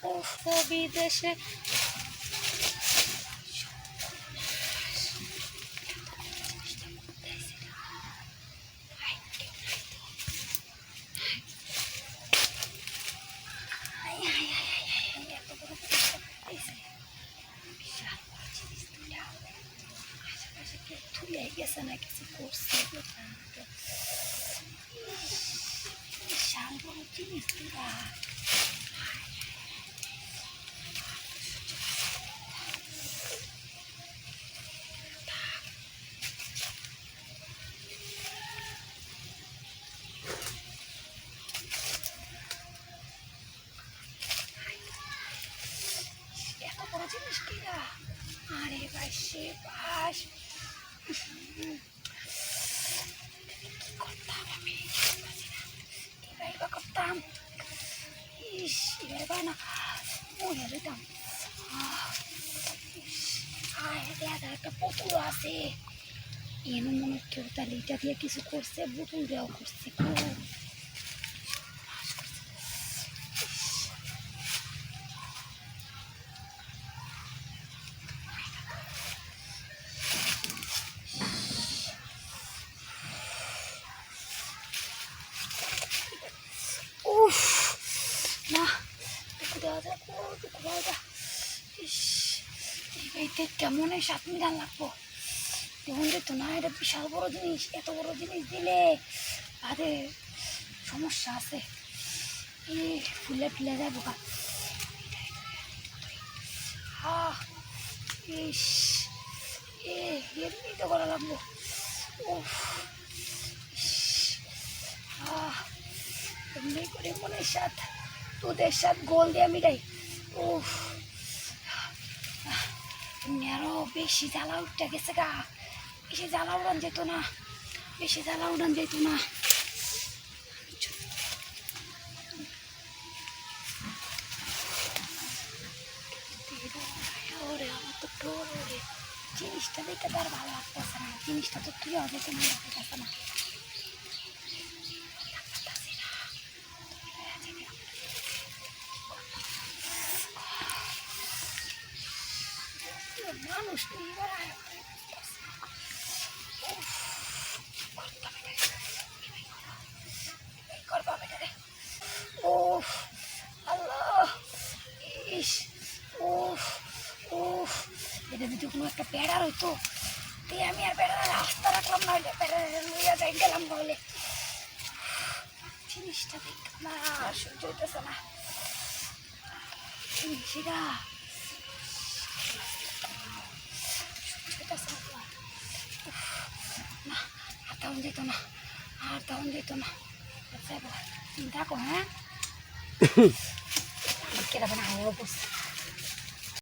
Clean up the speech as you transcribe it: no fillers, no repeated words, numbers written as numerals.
উফ বিদেশে গেছে না কিছু করছে বিশাল বড় জিনিস তোরা এত বড় জিনিস কিরা আরে ভাই সে বাস কি করতাম আমি এবার বা করতাম ইস এবার না মরে যেতাম দেখা একটা পুতুল আছে এনে মনে কেউ তাহলে এটা দিয়ে কিছু করছে পুতুল দেওয়া করছে উফ না টুকু দেওয়া যায় টুকু দেওয়া যায় ইস এইটা কেমন সাত মিটার লাগবো দেখুন যেত না এটা বিশাল বড় জিনিস এত বড় জিনিস দিলে তাদের সমস্যা আছে ফুলে ফুলে যাবো গা ইস এমনি তো করা লাগবো উফ এমনি করে মনের সাথ তোদের সাথ গোল দিয়ে মিটাই উফ আরো বেশি জ্বালা উঠতে গেছে গা বেশি জ্বালা উড়ান যেত না বেশি জ্বালা উড়ান যেত না ওরে আমার তো ডোর ওরে জিনিসটা দেখতে তো আর ভালো লাগতেছে না জিনিসটা তো তুই হবে তো মনে লাগতেছে না মানুষ উফ আল্লাহ ইস উফ উফ এটা যদি কোনো একটা প্যাড়া হইতো তাই আমি আর প্যাড়া রাস্তা রাখলাম না হইলে প্যাড়া লইয়া যাই গেলাম বলে জিনিসটা দেখতে না সহ্য হইতেছে না জিনিসটা না আর তেমন যেত না আর তেমন যেত না চিন্তা কর হ্যাঁ কেটে না